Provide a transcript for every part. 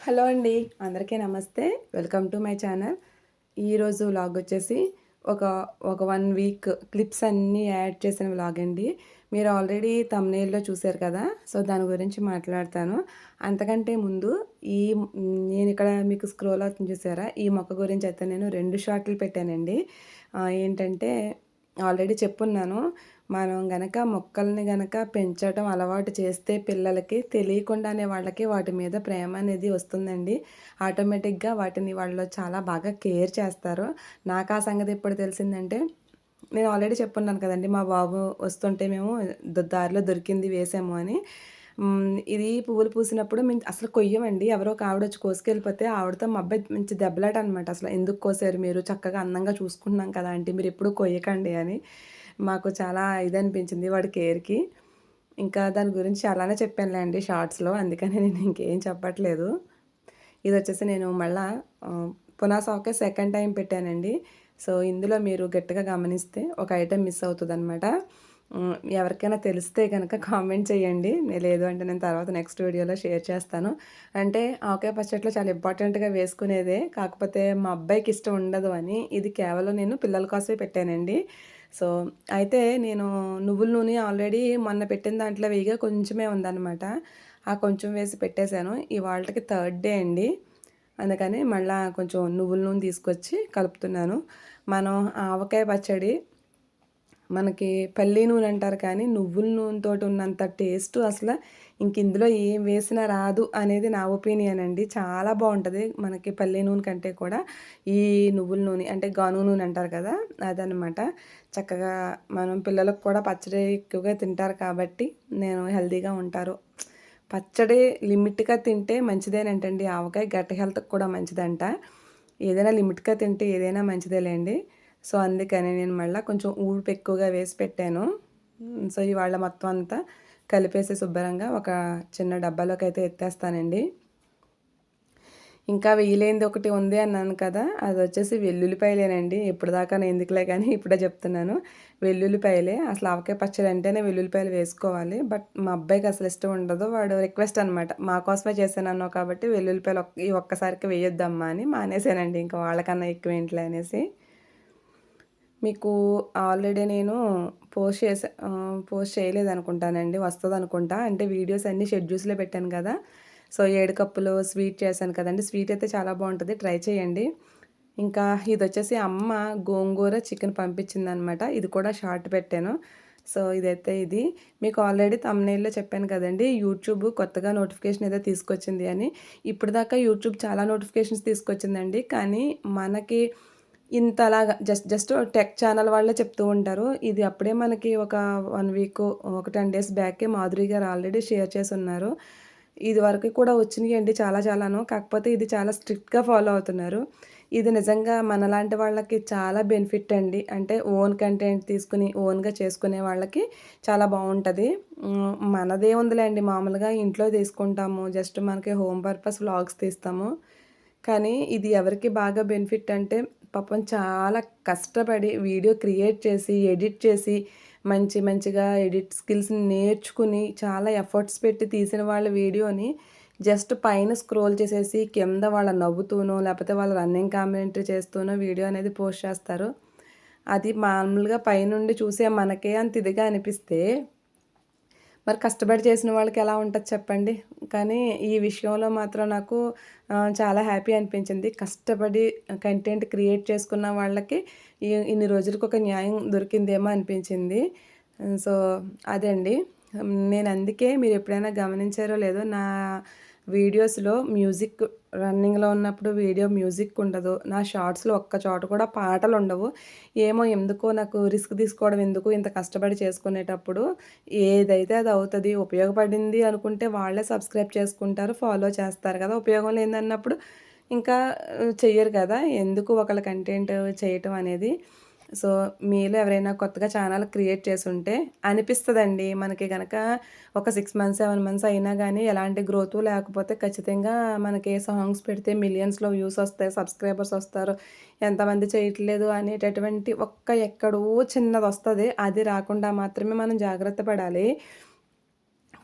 Hello అండి. అందరికీ నమస్తే. Welcome to my channel. ఈరోజు వ్లాగ్ వచ్చేసి ఒక ఒక 1 వీక్ క్లిప్స్ అన్నీ యాడ్ చేసిన వ్లాగ్ అండి. మీరు ఆల్రెడీ థంబ్‌నెయిల్‌లో చూసారు కదా! సో, దాని గురించి మాట్లాడతాను. అంతకంటే ముందు నేనిక్కడ మీకు స్క్రోల్ అవుతుంది చూసారా? ఈ మొక్క గురించి అయితే నేను 2 షార్టులు పెట్టానండి. ఏంటంటే ఆల్రెడీ చెప్పున్నాను. మనం గనక మొక్కల్ని గనక పెంచడం అలవాటు చేస్తే పిల్లలకి తెలియకుండానే వాళ్ళకి వాటి మీద ప్రేమ అనేది వస్తుందండి. ఆటోమేటిక్‌గా వాటిని వాళ్ళు చాలా బాగా కేర్ చేస్తారు. నాకు ఆ సంగతి ఎప్పుడు తెలిసిందంటే నేను ఆల్రెడీ చెప్పున్నాను కదండీ! మా బాబు వస్తుంటే మేము దారిలో దొరికింది వేసాము అని. ఇది పువ్వులు పూసినప్పుడు మేము అసలు కొయ్యమండి. ఎవరో ఒక ఆవిడొచ్చి కోసుకెళ్ళిపోతే ఆవిడతో మా అబ్బాయి మంచి దెబ్బలాట అనమాట. అసలు "ఎందుకు కోసారు మీరు? చక్కగా అందంగా చూసుకుంటున్నాం కదా ఆంటీ మీరెప్పుడు కొయ్యకండి" అని. మాకు చాలా ఇదనిపించింది వాడి కేర్‌కి. ఇంకా దాని గురించి చాలానే చెప్పానులేండి షార్ట్స్‌లో. అందుకని నేను ఇంకేం చెప్పట్లేదు. ఇదొచ్చేసి నేను మళ్ళా పునాస ఆవకాయ సెకండ్ టైమ్ పెట్టానండి. సో, ఇందులో మీరు గట్టిగా గమనిస్తే ఒక ఐటెమ్ మిస్ అవుతదనమాట. ఎవరికైనా తెలిస్తే గనక కామెంట్ చేయండి. లేదు అంటే నేను తర్వాత నెక్స్ట్ వీడియోలో షేర్ చేస్తాను. అంటే ఆవకాయ పచ్చడిలో చాలా ఇంపార్టెంట్‌గా వేసుకునేదే. కాకపోతే మా అబ్బాయికి ఇష్టం ఉండదు అని ఇది కేవలం నేను పిల్లల కోసమే పెట్టానండి. సో, అయితే నేను నువ్వుల నూనె ఆల్రెడీ మొన్న పెట్టిన దాంట్లో వేయగా కొంచెమే ఉందనమాట. ఆ కొంచెం వేసి పెట్టేశాను. ఇవాల్టికి థర్డ్ డే అండి. అందుకని మళ్ళా కొంచెం నువ్వుల నూనె తీసుకొచ్చి కలుపుతున్నాను. మనం ఆవకాయ పచ్చడి మనకి పల్లి నూనె అంటారు కానీ నువ్వుల నూనెతోటి ఉన్నంత టేస్ట్ అసలు ఇంక ఇందులో ఏం వేసినా రాదు అనేది నా ఒపీనియన్ అండి. చాలా బావుంటది. మనకి పల్లి నూనె కంటే కూడా ఈ నువ్వుల నూనె అంటే గానుగ నూనె అంటారు కదా! అదనమాట. చక్కగా మనం పిల్లలకు కూడా పచ్చడి ఎక్కువగా తింటారు కాబట్టి నేను హెల్తీగా ఉంటారు. పచ్చడి లిమిట్‌గా తింటే మంచిదేనంటండి. ఆవకాయ గట్ హెల్త్‌కి కూడా మంచిదంట. ఏదైనా లిమిట్‌గా తింటే ఏదైనా మంచిదేలెండి. సో, అందుకని నేను మళ్ళా కొంచెం ఊర్పు ఎక్కువగా వేసి పెట్టాను. సో, ఇవాళ మొత్తం అంతా కలిపేసి శుభ్రంగా ఒక చిన్న డబ్బాలోకైతే ఎత్తేస్తానండి. ఇంకా వేయలేనిది ఒకటి ఉంది అన్నాను కదా! అదొచ్చేసి వెల్లుల్లిపాయలేనండి. ఇప్పటిదాకా ఎందుకులే గానీ ఇప్పుడే చెప్తున్నాను. వెల్లుల్లిపాయలే. అసలు ఆవకాయ పచ్చడి అంటేనే వెల్లుల్లిపాయలు వేసుకోవాలి. బట్ మా అబ్బాయికి అసలు ఇష్టం ఉండదు. వాడు రిక్వెస్ట్ అనమాట. మా కోసమే చేశానన్నావు కాబట్టి వెల్లుల్లిపాయలు ఈ ఒక్కసారికి వేయొద్దమ్మా అని మానేశానండి. ఇంకా వాళ్ళకన్నా ఎక్కువేంటిలే అనేసి. మీకు ఆల్రెడీ నేను పోస్ట్ చేయలేదనుకుంటానండి. వస్తదనుకుంటా. అంటే వీడియోస్ అన్నీ షెడ్యూల్స్‌లో పెట్టాను కదా! సో, 7 కప్పులు స్వీట్ చేశాను కదండీ! స్వీట్ అయితే చాలా బావుంటది. ట్రై చేయండి. ఇంకా ఇదొచ్చేసి అమ్మ గోంగూర చికెన్ పంపించిందనమాట. ఇది కూడా షార్ట్ పెట్టాను. సో, ఇది. మీకు ఆల్రెడీ థంబ్‌నెయిల్‌లో చెప్పాను కదండీ! యూట్యూబ్ కొత్తగా నోటిఫికేషన్ ఏదో తీసుకొచ్చింది అని. ఇప్పటిదాకా యూట్యూబ్ చాలా నోటిఫికేషన్స్ తీసుకొచ్చిందండి. కానీ మనకి ఇంతలాగా జస్ట్ టెక్ ఛానల్ వాళ్ళే చెప్తూ ఉంటారు. ఇది అప్పుడే మనకి ఒక 1 వీకు, ఒక 10 డేస్ బ్యాకే మాధురి గారు ఆల్రెడీ షేర్ చేసున్నారు. ఇదివరకు కూడా వచ్చినియండి చాలా చాలాను. కాకపోతే ఇది చాలా స్ట్రిక్ట్‌గా ఫాలో అవుతున్నారు. ఇది నిజంగా మనలాంటి వాళ్ళకి చాలా బెనిఫిట్ అండి. అంటే ఓన్ కంటెంట్ తీసుకొని ఓన్‌గా చేసుకునే వాళ్ళకి చాలా బావుంటది. మనదేముందిలేండి మామూలుగా ఇంట్లో తీసుకుంటాము. జస్ట్ మనకి హోమ్ పర్పస్ వ్లాగ్స్ తీస్తాము. కానీ ఇది ఎవరికి బాగా బెనిఫిట్ అంటే పాపం చాలా కష్టపడి వీడియో క్రియేట్ చేసి, ఎడిట్ చేసి, మంచిగా ఎడిట్ స్కిల్స్‌ని నేర్చుకుని, చాలా ఎఫర్ట్స్ పెట్టి తీసిన వాళ్ళ వీడియోని జస్ట్ పైన స్క్రోల్ చేసేసి, కింద వాళ్ళ నవ్వుతూనో, లేపోతే వాళ్ళు రన్నింగ్ కామెంటరీ చేస్తూనో వీడియో అనేది పోస్ట్ చేస్తారు. అది మామూలుగా పైనుండి చూసే మనకే అంత ఇదిగా అనిపిస్తే మరి కష్టపడి చేసిన వాళ్ళకి ఎలా ఉంటది చెప్పండి. కానీ ఈ విషయంలో మాత్రం నాకు చాలా హ్యాపీ అనిపించింది. కష్టపడి కంటెంట్ క్రియేట్ చేసుకున్న వాళ్ళకి ఇన్ని రోజులకి ఒక న్యాయం దొరికిందేమో అనిపించింది. సో, అదే అండి. నేనందుకే మీరెప్పుడైనా గమనించారో లేదో నా వీడియోస్‌లో మ్యూజిక్ రన్నింగ్‌లో ఉన్నప్పుడు వీడియో మ్యూజిక్ ఉండదు. నా షార్ట్స్‌లో ఒక్క చోట కూడా పాటలుండవు. ఏమో ఎందుకో నాకు రిస్క్ తీసుకోవడం ఎందుకు ఇంత కష్టపడి చేసుకునేటప్పుడు ఏదైతే అది అవుతది. ఉపయోగపడింది అనుకుంటే వాళ్ళే సబ్స్క్రైబ్ చేసుకుంటారు, ఫాలో చేస్తారు కదా! ఉపయోగం లేదన్నప్పుడు ఇంకా చెయ్యరు కదా! ఎందుకు ఒకళ్ళ కంటెంట్ చేయటం అనేది. సో, మీలో ఎవరైనా కొత్తగా ఛానల్ క్రియేట్ చేసుంటే అనిపిస్తదండి. మనకి గనక ఒక 6 మంత్స్, 7 మంత్స్ అయినా గానీ ఎలాంటి గ్రోతు లేకపోతే ఖచ్చితంగా మనకి సాంగ్స్ పెడితే మిలియన్స్‌లో వ్యూస్ ఒస్తాయి, సబ్స్క్రైబర్స్ ఒస్తారు. ఎంతమంది చేయట్లేదు అనేటటువంటి ఎక్కడో చిన్నదొస్తది. అది రాకుండా మాత్రమే మనం జాగ్రత్త పడాలి.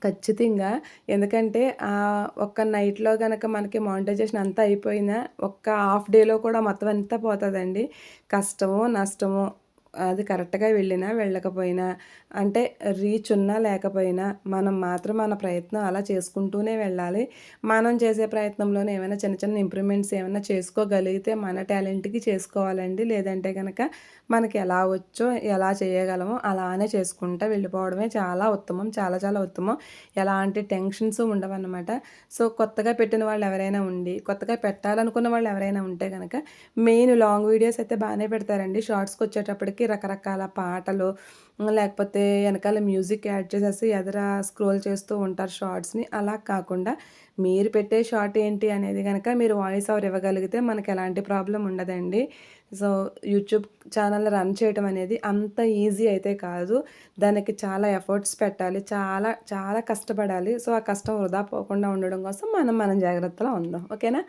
ఖచ్చితంగా. ఎందుకంటే ఒక్క నైట్‌లో గనక మనకి మానిటైజేషన్ అంతా అయిపోయినా, ఒక్క హాఫ్ డేలో కూడా మొత్తం అంతా పోతదండి. కష్టమో, నష్టమో అది కరెక్ట్‌గా వెళ్ళినా, వెళ్ళకపోయినా అంటే రీచ్ ఉన్నా లేకపోయినా మనం మాత్రం మన ప్రయత్నం అలా చేసుకుంటూనే వెళ్ళాలి. మనం చేసే ప్రయత్నంలోనే ఏమైనా చిన్న చిన్న ఇంప్రూవ్‌మెంట్స్ ఏమన్నా చేసుకోగలిగితే మన టాలెంట్‌కి చేసుకోవాలండి. లేదంటే గనక మనకి ఎలా వచ్చో, ఎలా చేయగలమో అలానే చేసుకుంటా వెళ్ళిపోవడమే చాలా ఉత్తమం. చాలా చాలా ఉత్తమం. ఎలాంటి టెన్షన్స్ ఉండవన్నమాట. సో, కొత్తగా పెట్టిన వాళ్ళు ఎవరైనా ఉండి, కొత్తగా పెట్టాలనుకున్న వాళ్ళు ఎవరైనా ఉంటే గనక మెయిన్ లాంగ్ వీడియోస్ అయితే బానే పెడతారండి. షార్ట్స్‌కొచ్చేటప్పటికి రకరకాల పాటలు లేకపోతే ఎనకాల మ్యూజిక్ యాడ్ చేసేసి ఎదర స్క్రోల్ చేస్తూ ఉంటారు షార్ట్స్‌ని. అలా కాకుండా మీరు పెట్టే షార్ట్ ఏంటి అనేది గనక మీరు వాయిస్ ఓవర్ ఇవ్వగలిగితే మనకెలాంటి ప్రాబ్లమ్ ఉండదండి. సో, యూట్యూబ్ ఛానల్ రన్ చేయటం అనేది అంత ఈజీ అయితే కాదు. దానికి చాలా ఎఫర్ట్స్ పెట్టాలి. చాలా చాలా కష్టపడాలి. సో, ఆ కష్టం వృధా పోకుండా ఉండడం కోసం మనం జాగ్రత్తలో ఉందాం. ఓకేనా?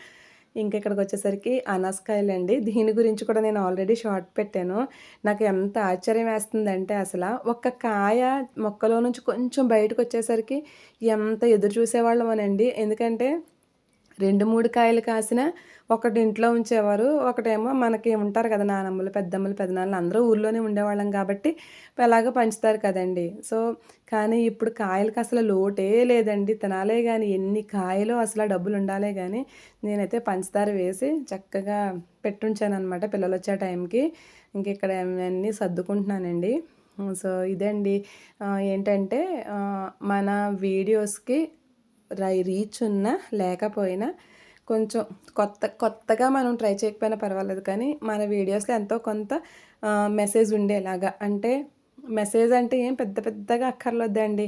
ఇంకిక్కడికొచ్చేసరికి అనాసకాయలండి. దీని గురించి కూడా నేను ఆల్రెడీ షార్ట్ పెట్టాను. నాకు ఎంత ఆశ్చర్యం వేస్తుందంటే ఒక్క కాయ మొక్కలో నుంచి కొంచెం బయటకొచ్చేసరికి ఎంత ఎదురు చూసేవాళ్ళమోనండి. ఎందుకంటే 2, 3 కాయలు కాసినా ఒకటి ఇంట్లో ఉంచేవారు. ఒకటేమో మనకి ఉంటారు కదా! నానమ్మలు, పెద్దమ్మలు, పెదనాన్నలు అందరూ ఊర్లోనే ఉండేవాళ్ళం కాబట్టి ఎలాగో పంచుతారు కదండీ! సో, కానీ ఇప్పుడు కాయలకసలు లోటే లేదండి. తినాలే గాని ఎన్ని కాయలో అసల డబ్బులుండాలే గాని నేనైతే పంచదార వేసి చక్కగా పెట్టుంచాననమాట పిల్లలొచ్చే టైంకి. ఇంకిక్కడ ఇవన్నీ సర్దుకుంటున్నానండి. సో, ఇదండి. ఏంటంటే మన వీడియోస్‌కి రీచ్ ఉన్నా లేకపోయినా కొంచెం కొత్తగా మనం ట్రై చేయకపోయినా పర్వాలేదు కానీ మన వీడియోస్‌లో ఎంతో కొంత మెసేజ్ ఉండేలాగా అంటే మెసేజ్ అంటే ఏం పెద్ద పెద్దగా అక్కర్లేదండి.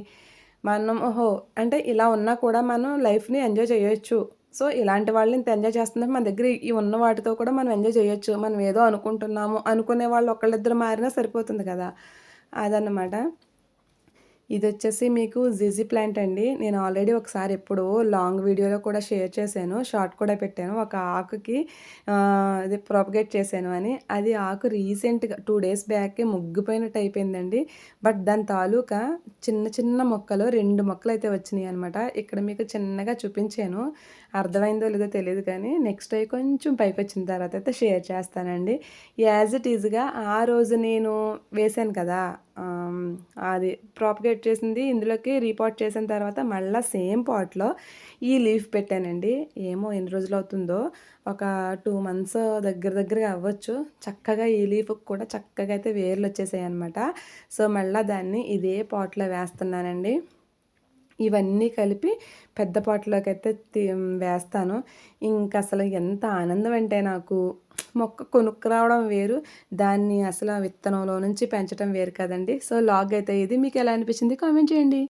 మనం ఓహో! అంటే ఇలా ఉన్నా కూడా మనం లైఫ్‌ని ఎంజాయ్ చేయొచ్చు. సో, ఇలాంటి వాళ్ళు ఇంత ఎంజాయ్ చేస్తున్నారు మన దగ్గర ఈ ఉన్న వాటితో కూడా మనం ఎంజాయ్ చేయొచ్చు. మనం ఏదో అనుకుంటున్నాము అనుకునే వాళ్ళు ఒకళ్ళిద్దరు మారినా సరిపోతుంది కదా! అదన్నమాట. ఇదొచ్చేసి మీకు జిజీ ప్లాంట్ అండి. నేను ఆల్రెడీ ఒకసారి ఎప్పుడో లాంగ్ వీడియోలో కూడా షేర్ చేశాను. షార్ట్ కూడా పెట్టాను. ఒక ఆకుకి అది ప్రొపగేట్ చేశాను అని. అది ఆకు రీసెంట్‌గా 2 డేస్ బ్యాకే ముగ్గిపోయినట్టు అయిపోయిందండి. బట్ దాని తాలూకా చిన్న చిన్న మొక్కలు 2 మొక్కలైతే వచ్చినాయనమాట. ఇక్కడ మీకు చిన్నగా చూపించాను. అర్థమైందో లేదో తెలీదు కానీ నెక్స్ట్ అయి కొంచెం పైకొచ్చిన తర్వాత అయితే షేర్ చేస్తానండి. యాజ్ ఇట్ ఈజ్‌గా ఆ రోజు నేను వేశాను కదా! ఆహ్, అది ప్రాపగేట్ చేసింది ఇందులోకి రీపాట్ చేసిన తర్వాత మళ్ళా సేమ్ పాట్‌లో ఈ లీఫ్ పెట్టానండి. ఏమో ఎన్ని రోజులవుతుందో ఒక 2 మంత్స్ దగ్గరగా అవ్వచ్చు. చక్కగా ఈ లీఫ్‌కి కూడా చక్కగా అయితే వేర్లొచ్చేసాయనమాట. సో, మళ్ళా దాన్ని ఇదే పాట్‌లో వేస్తున్నానండి. ఇవన్నీ కలిపి పెద్ద పాట్‌లోకైతే వేస్తాను. ఇంకసలు ఎంత ఆనందం అంటే నాకు మొక్క కొనుక్కురావడం వేరు. దాన్ని విత్తనంలో నుంచి పెంచడం వేరు కదండీ! సో, లాగ్ అయితే ఇది. మీకెలా అనిపించింది కామెంట్ చేయండి.